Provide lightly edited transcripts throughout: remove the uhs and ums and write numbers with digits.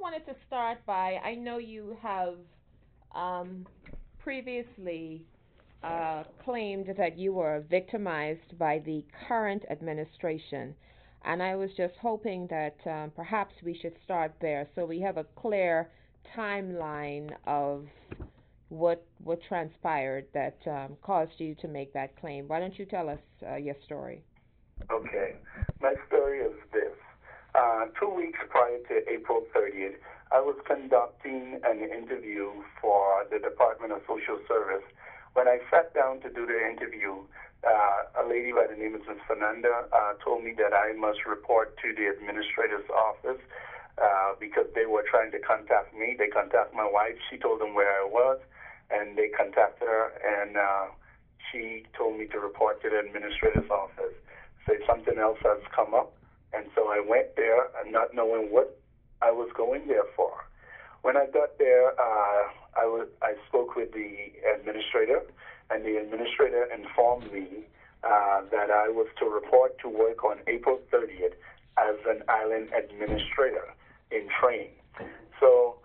wanted to start by I know you have um, previously claimed that you were victimized by the current administration, and I was just hoping that perhaps we should start there so we have a clear timeline of what transpired that caused you to make that claim. Why don't you tell us your story? Okay. My story is this. 2 weeks prior to April 30th, I was conducting an interview for the Department of Social Service. When I sat down to do the interview, a lady by the name of Ms. Fernanda told me that I must report to the administrator's office because they were trying to contact me. They contacted my wife. She told them where I was, and they contacted her, and she told me to report to the administrator's office. Say something else has come up, and so I went there, not knowing what I was going there for. When I got there, I spoke with the administrator, and the administrator informed me that I was to report to work on April 30th as an island administrator in training. So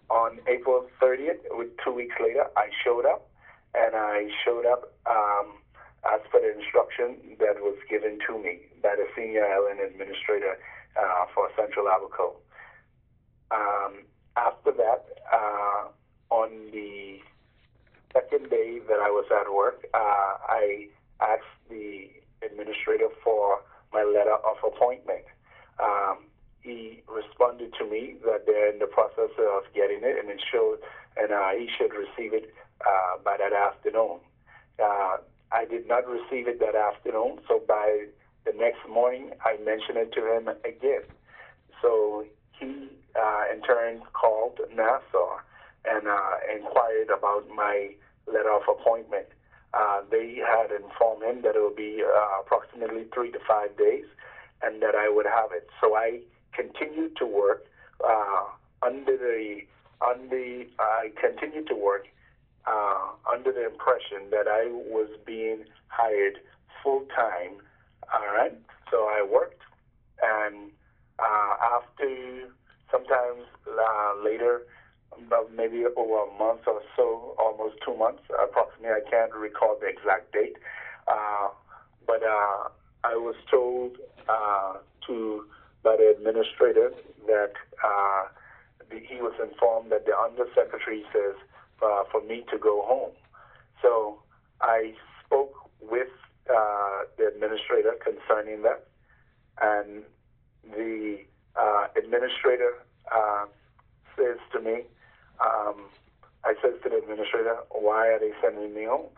on April 30th, 2 weeks later, I showed up, and I showed up as per the instruction that was given to me by the senior island administrator for Central Abaco. After that, on the second day that I was at work, I asked the administrator for my letter of appointment. He responded to me that they're in the process of getting it, and he should receive it by that afternoon. I did not receive it that afternoon, so by the next morning, I mentioned it to him again. So he, in turn, called Nassau and inquired about my letter of appointment. They had informed him that it would be approximately 3 to 5 days, and that I would have it. So I continued to work under the impression that I was being hired full time. All right. So I worked, and after sometimes later, about maybe over a month or so, almost 2 months, approximately, I can't recall the exact date, but I was told by the administrator that he was informed that the undersecretary says for me to go home. So I spoke with the administrator concerning that, and the administrator says to me, I says to the administrator, why are they sending me home?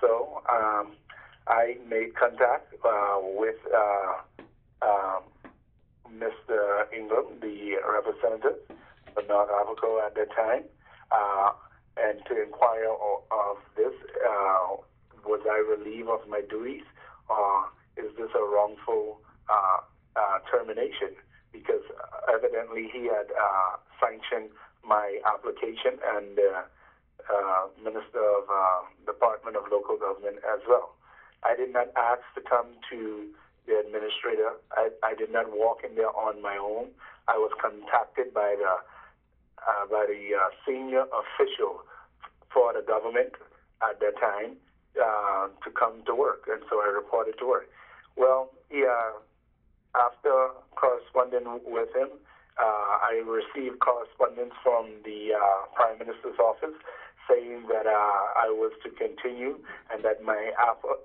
So I made contact with Mr. Ingram, the representative of North Africa at that time, and to inquire of this, was I relieved of my duties, or is this a wrongful termination? Because evidently he had sanctioned my application, and Minister of Department of Local Government as well. I did not ask to come to the administrator. I did not walk in there on my own. I was contacted by the senior official for the government at that time to come to work, and so I reported to work. Well, after corresponding with him, I received correspondence from the Prime Minister's office saying that I was to continue, and that my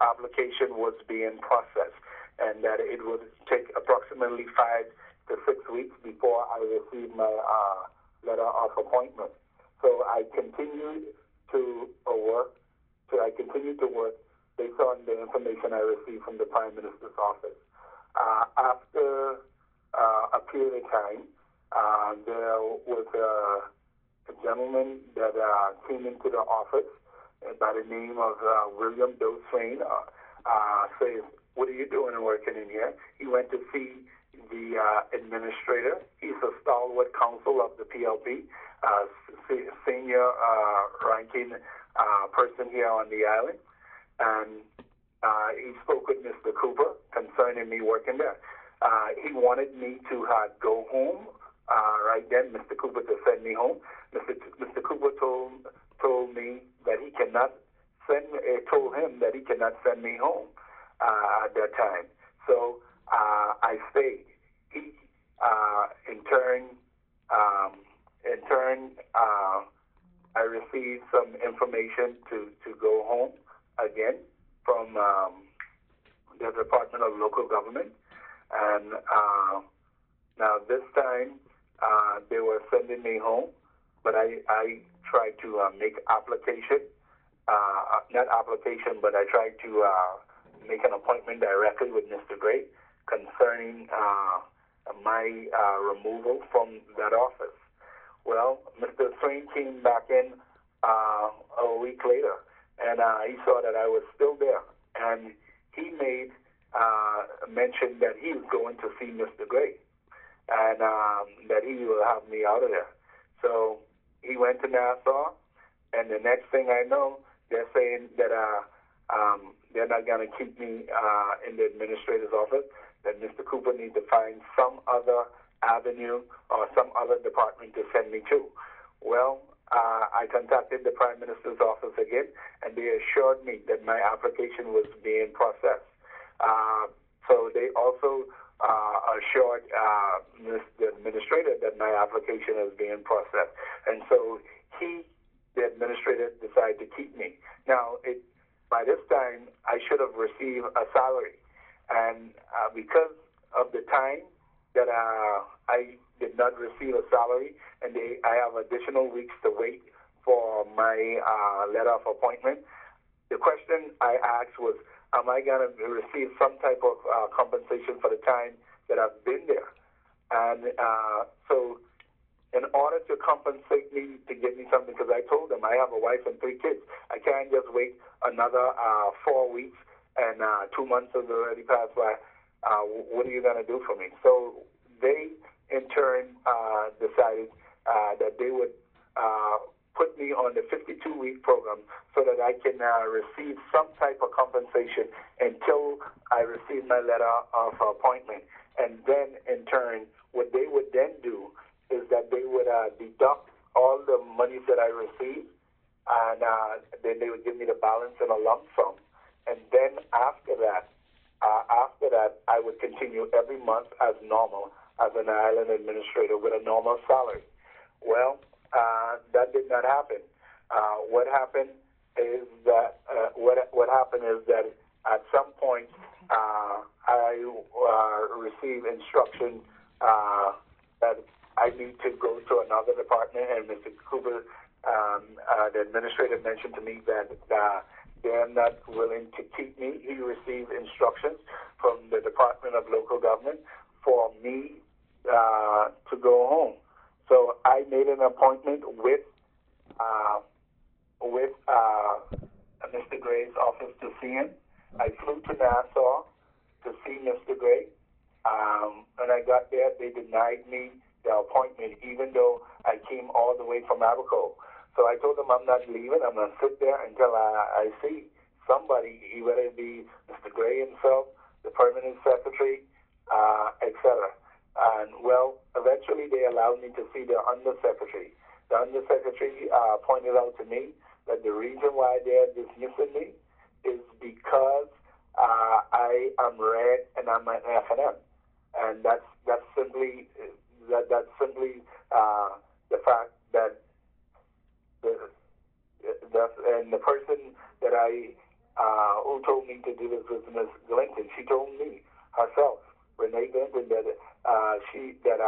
application was being processed, and that it would take approximately 5 to 6 weeks before I received my letter of appointment. So I continued to work. Based on the information I received from the Prime Minister's office. After a period of time, there was a gentleman that came into the office by the name of William Dosrain. Says, what are you doing working in here? He went to see the administrator. He's a stalwart counsel of the PLP, senior ranking person here on the island. And he spoke with Mr. Cooper concerning me working there. He wanted me to go home right then Mr. Cooper to send me home. Mr. Cooper told me that he cannot told him that he cannot send me home at that time. So I stayed. He in turn I received some information to go home again from the Department of Local Government, and now this time they were sending me home, but I tried to make application, not application, but I tried to make an appointment directly with Mr. Gray concerning my removal from that office. Well, Mr. Swain came back in a week later, and he saw that I was still there, and he made mention that he was going to see Mr. Gray, and that he will have me out of there. So he went to Nassau, and the next thing I know, they're saying that they're not going to keep me in the administrator's office, that Mr. Cooper needs to find some other avenue or some other department to send me to. Well, I contacted the Prime Minister's office again, and they assured me that my application was being processed. So they also assured the administrator that my application is being processed. And so the administrator, decided to keep me. Now, by this time, I should have received a salary. And because of the time that I did not receive a salary, and I have additional weeks to wait for my letter of appointment, the question I asked was, am I going to receive some type of compensation for the time that I've been there? And so in order to compensate me, to give me something, because I told them I have a wife and 3 kids, I can't just wait another 4 weeks and 2 months has already passed by. What are you going to do for me? So they, in turn, decided that they would put me on the 52-week program so that I can receive some type of compensation until I receive my letter of appointment. And then, in turn, what they would then do is that they would deduct all the monies that I received, and then they would give me the balance in a lump sum. And then after that, I would continue every month as normal as an island administrator with a normal salary. Well, that did not happen. What happened is that at some point I received instruction that I need to go to another department, and Mr. Cooper, the administrator, mentioned to me that they're not willing to keep me. He received instructions from the Department of Local Government for me to go home. So I made an appointment with Mr. Gray's office to see him. I flew to Nassau to see Mr. Gray. When I got there, they denied me the appointment, even though I came all the way from Abaco. So I told them I'm not leaving. I'm going to sit there until I see somebody, whether it be Mr. Gray himself, the permanent secretary, etc. And, well, eventually they allowed me to see the undersecretary. The undersecretary pointed out to me that the reason why they're dismissing me is because I am red and I'm an F&M. And that's simply the fact that and the person that who told me to do this was Ms. Glinton. She told me herself, Renee Glinton, that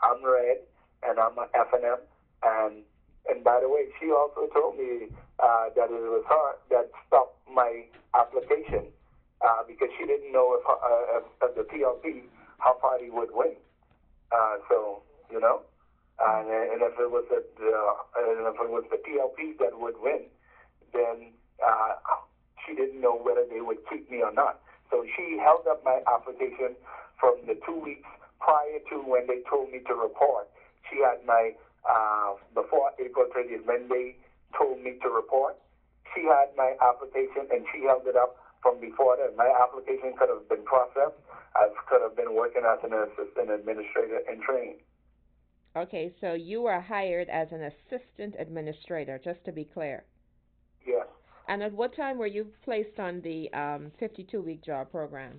I'm red and I'm an F&M, and by the way, she also told me that it was her that stopped my application because she didn't know if the PLP, her party would win. So you know. And if it was the PLP that would win, then she didn't know whether they would keep me or not. So she held up my application from the 2 weeks prior to when they told me to report. She had my, before April 30th, when they told me to report, she had my application and she held it up from before that. My application could have been processed. I could have been working as an assistant administrator in training. Okay, so you were hired as an assistant administrator, just to be clear. Yes. And at what time were you placed on the 52-week job program?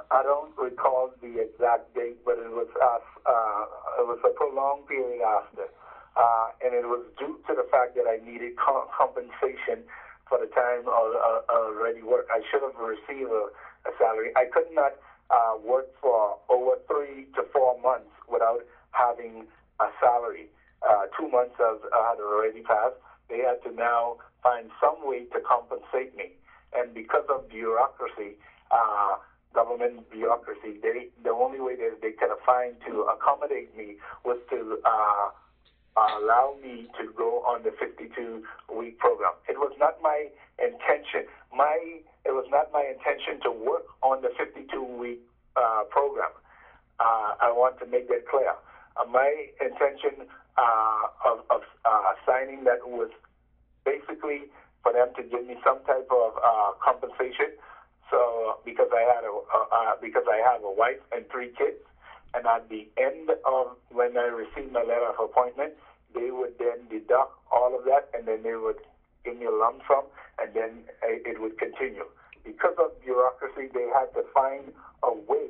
I don't recall the exact date, but it was a prolonged period after, and it was due to the fact that I needed compensation for the time already worked. I should have received a salary. I could not work for over 3 to 4 months without having a salary. 2 months had already passed. They had to now find some way to compensate me, and because of bureaucracy. Government bureaucracy, the only way that they could find to accommodate me was to allow me to go on the 52-week program. It was not my intention. It was not my intention to work on the 52-week program. I want to make that clear. My intention of signing that was basically for them to give me some type of compensation. So because I have a wife and 3 kids, and at the end of when I received my letter of appointment, they would then deduct all of that, and then they would give me a lump sum, and then it would continue. Because of bureaucracy, they had to find a way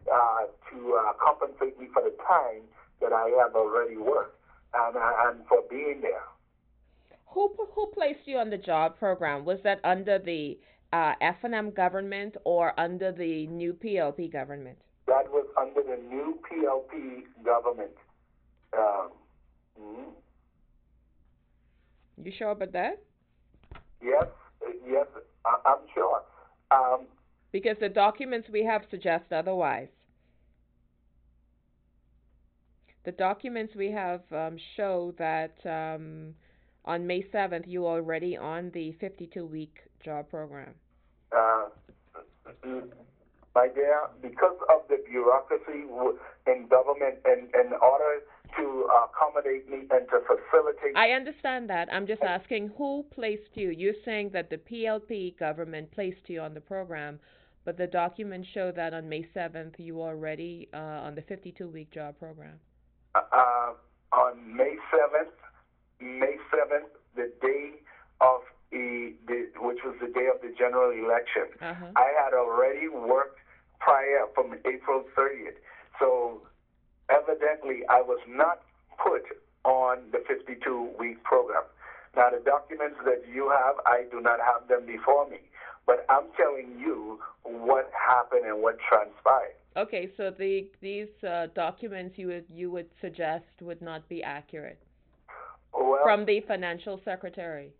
to compensate me for the time that I have already worked and for being there. Who placed you on the job program? Was that under the F&M government or under the new PLP government? That was under the new PLP government. Um, mm, You sure about that? yes, yes, I'm sure. Um, Because the documents we have suggest otherwise. The documents we have show that on May 7th you were already on the 52-week job program. uh, my dear, because of the bureaucracy in government, and in order to accommodate me and to facilitate. I understand that. I'm just asking who placed you. You're saying that the PLP government placed you on the program, but the documents show that on May 7th you were already on the 52-week job program. On May 7th, the day of which was the day of the general election, Uh-huh. I had already worked prior from April 30th. So evidently, I was not put on the 52-week program. Now, the documents that you have, I do not have them before me, but I'm telling you what happened and what transpired. Okay, so these documents you would suggest would not be accurate Well, from the financial secretary.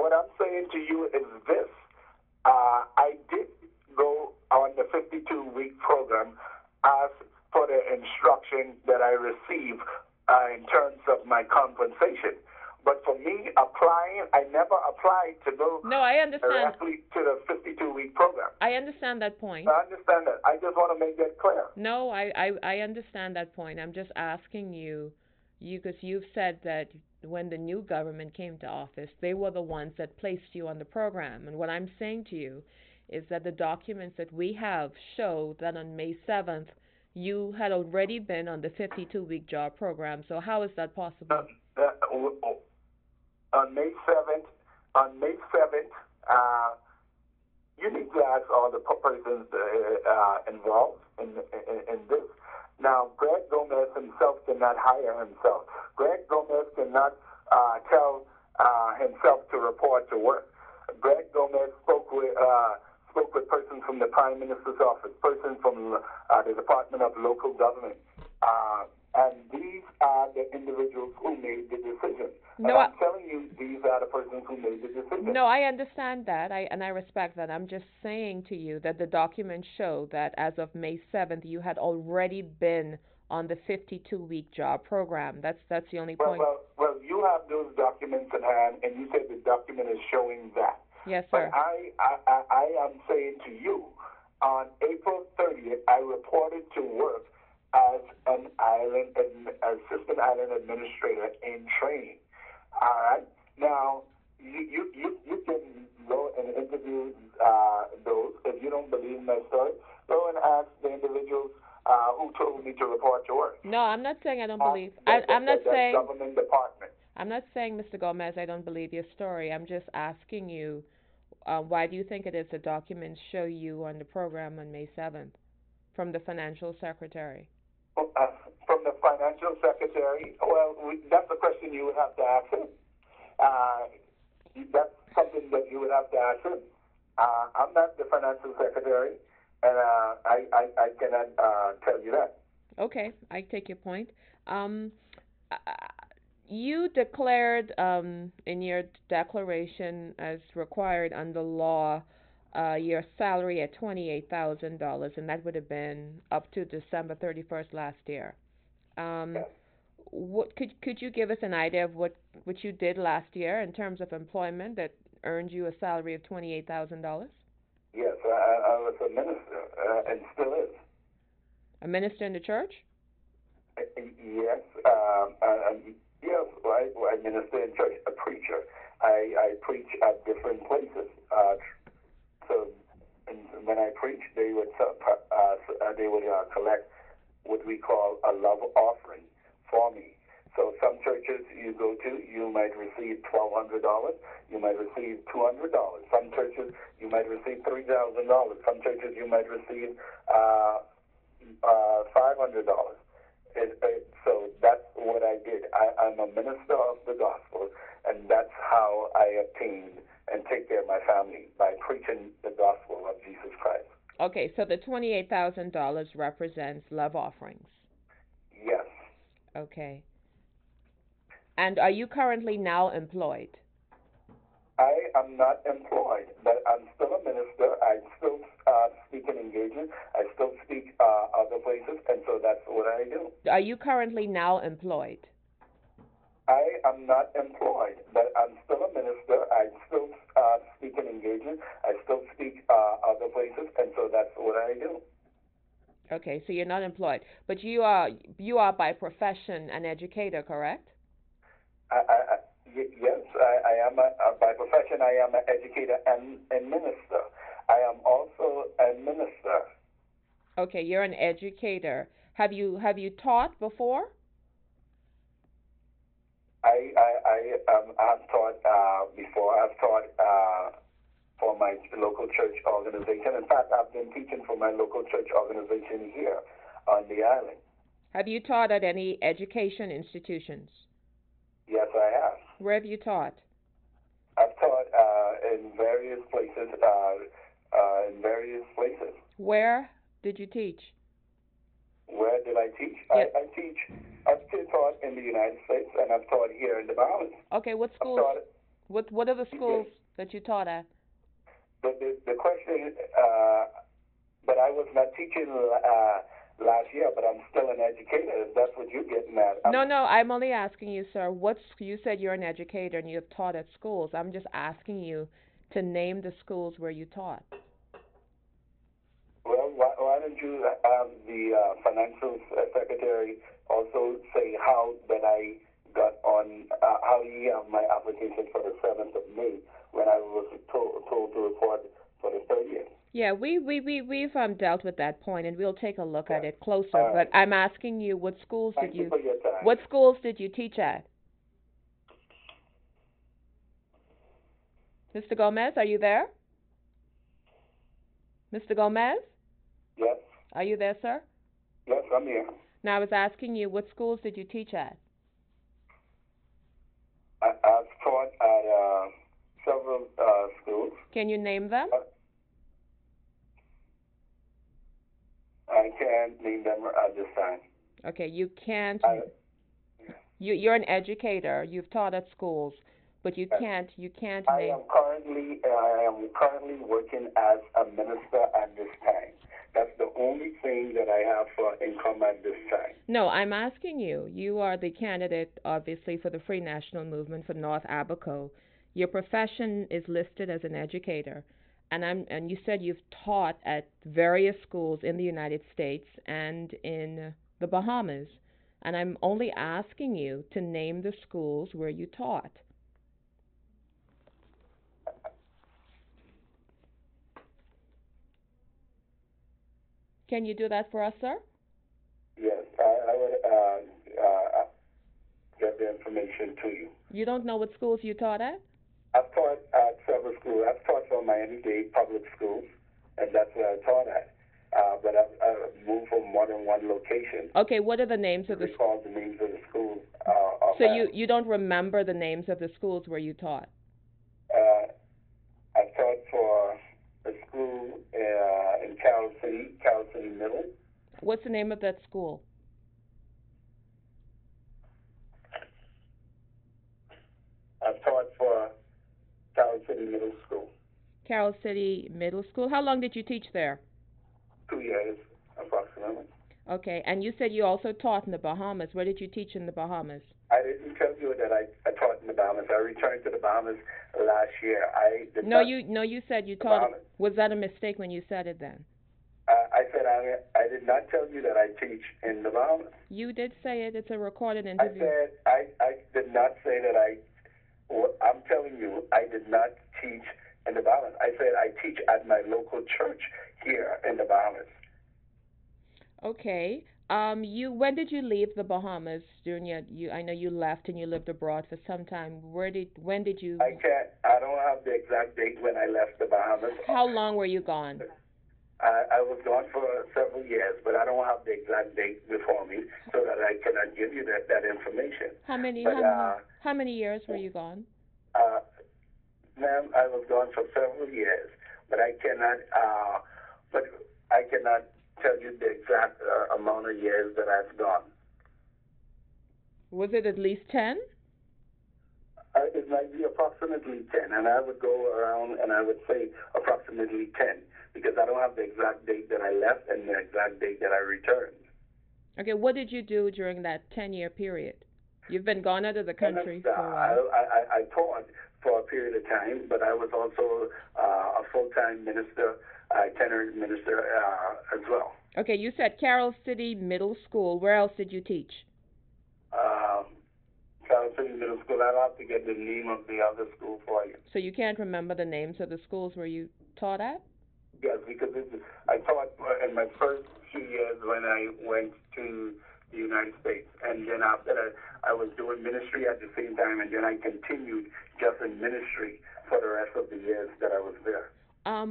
what I'm saying to you is this. I did go on the 52-week program as for the instruction that I received in terms of my compensation. But for me applying, I never applied to go No, I understand. directly to the 52-week program. I understand that point. I understand that. I just want to make that clear. No, I understand that point. I'm just asking you, because you've said that when the new government came to office, they were the ones that placed you on the program. And what I'm saying to you is that the documents that we have show that on May 7th, you had already been on the 52-week job program. So how is that possible? On May 7th, uh, you need to ask all the persons involved in this. Now, Greg Gomez himself cannot hire himself. Greg Gomez cannot tell himself to report to work. Greg Gomez spoke with persons from the Prime Minister's office, persons from the Department of Local Government. And these are the individuals who made the decision. No, and I'm telling you, these are the persons who made the decision. No, I understand that. I respect that. I'm just saying to you that the documents show that as of May 7th, you had already been on the 52-week job program. That's the only point. Well, you have those documents in hand, and you said the document is showing that. Yes, sir. But I am saying to you, on April 30th, I reported to work as an assistant island administrator in training. All right. Now, you can go and interview those. If you don't believe my story, go and ask the individuals who told me to report to work. No, I'm not saying I don't believe. I'm not The saying. government department. I'm not saying, Mr. Gomez, I don't believe your story. I'm just asking you, why do you think it is the documents show you on the program on May 7th from the financial secretary? From the financial secretary? Well, that's a question you would have to ask him. That's something that you would have to ask him. I'm not the financial secretary, and I cannot tell you that. Okay, I take your point. Uh, you declared in your declaration, as required under law, your salary at $28,000, and that would have been up to December 31st last year. Um, Yes. what could you give us an idea of what you did last year in terms of employment that earned you a salary of $28,000? Yes, I was a minister, and still is. A minister in the church? Yes, yes, I minister in church, a preacher. I preach at different places. So when I preach, they would collect what we call a love offering for me. So some churches you go to, you might receive $1,200. You might receive $200. Some churches you might receive $3,000. Some churches you might receive $500. So that's what I did. I'm a minister of the gospel, and that's how I obtained and take care of my family, by preaching the gospel of Jesus Christ. Okay, so the $28,000 represents love offerings. Yes. Okay. And are you currently now employed? I am not employed, but I'm still a minister. I still speak in engagement. I still speak other places, and so that's what I do. Are you currently now employed? I am not employed, but I'm still a minister. I still speak in engagement. I still speak other places, and so that's what I do. Okay, so you're not employed, but you are by profession an educator, correct? Yes, I am by profession. I am an educator and minister. I am also a minister. Okay, you're an educator. Have you taught before? I have taught before. I've taught for my local church organization. In fact, I've been teaching for my local church organization here on the island. Have you taught at any education institutions? Yes, I have. Where have you taught? I've taught in various places. In various places. Where did you teach? Where did I teach? Yep. I've taught in the United States, and I've taught here in the Bahamas. Okay, what schools? What are the schools that you taught at? But the question, but I was not teaching last year, but I'm still an educator. If that's what you're getting at. No, I'm only asking you, sir. You said you're an educator and you have taught at schools. I'm just asking you to name the schools where you taught. Well, why don't you have the financial secretary also say how that I got on, how do you have my application for the 7th of May when I was told to report for the 30th? Yeah, we've dealt with that point, and we'll take a look at it closer. Right. But I'm asking you, what schools Thank you for your time. what schools did you teach at? Mr. Gomez, are you there? Mr. Gomez? Yes. Are you there, sir? Yes, I'm here. Now, I was asking you, what schools did you teach at? I've taught at several schools. Can you name them? I can't name them at this time. Okay, you can't. You're an educator. You've taught at schools, but you can't name. I am currently working as a minister at this time. That's the only thing that I have for income at this time. No, I'm asking you. You are the candidate, obviously, for the Free National Movement for North Abaco. Your profession is listed as an educator, and you said you've taught at various schools in the United States and in the Bahamas. And I'm only asking you to name the schools where you taught. Can you do that for us, sir? I would get the information to you. You don't know what schools you taught at? I've taught at several schools. I've taught for Miami-Dade public schools, and that's where I taught at. But I've moved from more than one location. Okay, what are the names I of the recall the names of the schools. So you don't remember the names of the schools where you taught? I taught for a school in Carol City Middle. What's the name of that school? I've taught for Carol City Middle School. Carol City Middle School. How long did you teach there? 2 years, approximately. Okay, and you said you also taught in the Bahamas. Where did you teach in the Bahamas? I didn't tell you that I taught in the Bahamas. I returned to the Bahamas last year. I did No, not, you said you taught. Bahamas. Was that a mistake when you said it then? I said I did not tell you that I teach in the Bahamas. You did say it. It's a recorded I interview. said I did not say that I'm telling you I did not teach in the Bahamas. I said I teach at my local church here in the Bahamas. Okay. When did you leave the Bahamas during I know you left and you lived abroad for some time. When did you? I don't have the exact date when I left the Bahamas. How long were you gone? I was gone for several years, but I don't have the exact date before me, so that I cannot give you that information. How many years were you gone? Ma'am, I was gone for several years, but I cannot tell you the exact amount of years that I've gone. Was it at least 10? It might be approximately 10, and I would go around and I would say approximately 10, because I don't have the exact date that I left and the exact date that I returned. Okay, what did you do during that 10-year period? You've been gone out of the country for a while. I taught for a period of time, but I was also a full-time minister, itinerant minister as well. Okay, you said Carol City Middle School. Where else did you teach? Carol City Middle School. I'll have to get the name of the other school for you. So you can't remember the names of the schools where you taught at? Yes, because I taught in my first few years when I went to the United States, and then after that I was doing ministry at the same time, and then I continued just in ministry for the rest of the years that I was there.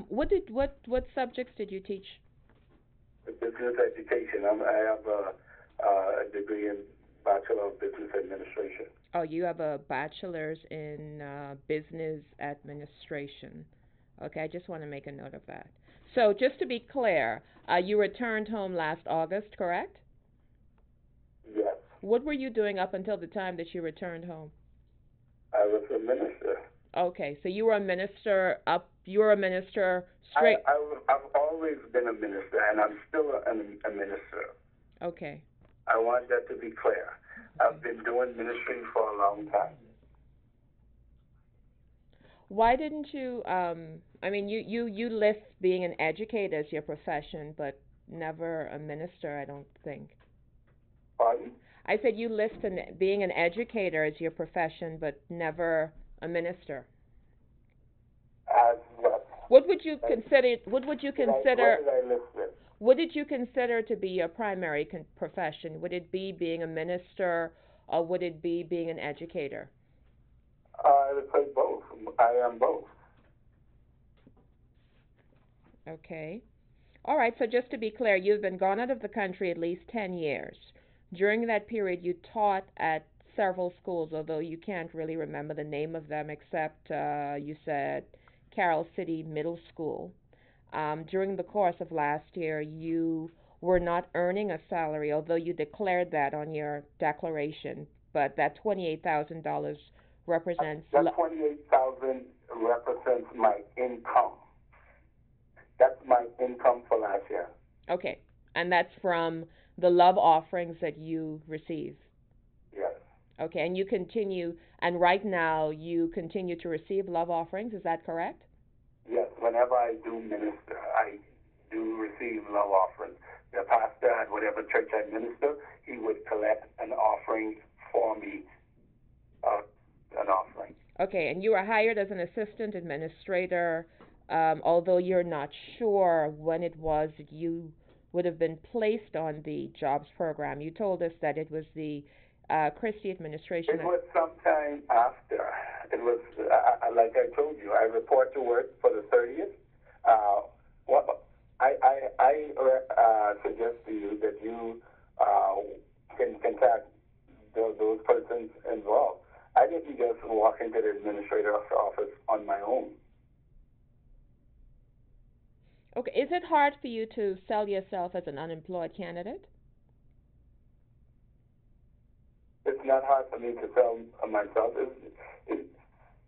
What subjects did you teach? Business education. I have a degree in Bachelor of Business Administration. Oh, you have a bachelor's in business administration. Okay, I just want to make a note of that. So just to be clear, you returned home last August, correct? Yes. What were you doing up until the time that you returned home? I was a minister. Okay, so you were a minister straight. I've always been a minister, and I'm still a minister. Okay. I want that to be clear. I've been doing ministry for a long time. Why didn't you, you list being an educator as your profession, but never a minister, I don't think. Pardon? I said you list being an educator as your profession, but never a minister. As what? What would you consider? What did I list it? What did you consider to be your primary profession? Would it be being a minister, or would it be being an educator? I would say both. I am both. Okay. All right, so just to be clear, you've been gone out of the country at least 10 years. During that period, you taught at several schools, although you can't really remember the name of them except you said Carol City Middle School. During the course of last year, you were not earning a salary, although you declared that on your declaration, but that $28,000 represents... That $28,000 represents my income. That's my income for last year. Okay, and that's from the love offerings that you receive? Yes. Okay, and you continue, and right now you continue to receive love offerings, is that correct? Yes, whenever I do minister, I do receive love offerings. The pastor at whatever church I minister, he would collect an offering for me, an offering. Okay, and you were hired as an assistant administrator, although you're not sure when it was that you would have been placed on the jobs program. You told us that it was the Christie administration. It was sometime after. It was, like I told you, I report to work for the 30th. What I suggest to you that you can contact those persons involved. I didn't just walk into the administrator's office on my own. Okay, is it hard for you to sell yourself as an unemployed candidate? It's not hard for me to sell myself.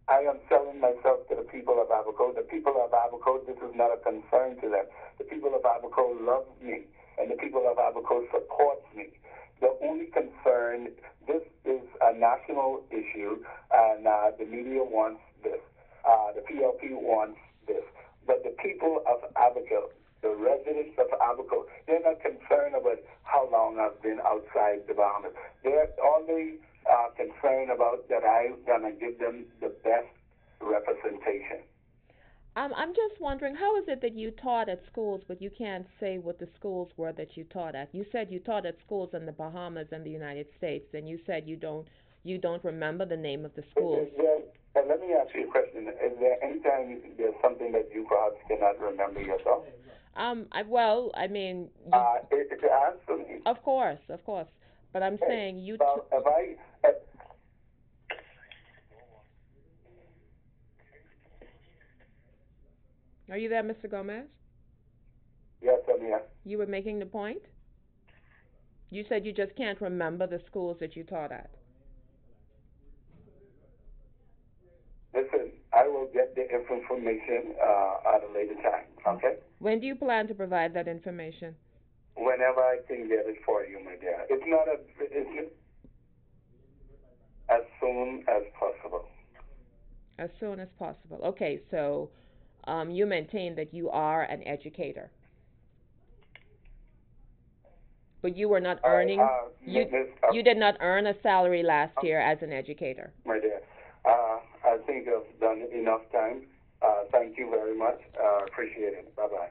I am selling myself to the people of Abaco. The people of Abaco, this is not a concern to them. The people of Abaco love me, and the people of Abaco support me. The only concern, this is a national issue, and the media wants this. The PLP wants this. But the people of Abaco, the residents of Abaco, they're not concerned about how long I've been outside the Bahamas. They're only concerned about that I'm going to give them the best representation. I'm just wondering, how is it that you taught at schools, but you can't say what the schools were that you taught at? You said you taught at schools in the Bahamas and the United States, and you said you don't remember the name of the schools. Let me ask you a question. Is there any time there's something that you perhaps cannot remember yourself? I mean, answer me. Of course. But I'm saying you. Well, Are you there, Mr. Gomez? Yes, I'm here. You were making the point? You said you just can't remember the schools that you taught at. Listen, I will get the information at a later time, okay? When do you plan to provide that information? Whenever I can get it for you, my dear. It's as soon as possible. As soon as possible. Okay, so you maintain that you are an educator. But you were not earning, you did not earn a salary last year as an educator. My dear, I think I've done enough time. Thank you very much. Appreciate it. Bye-bye.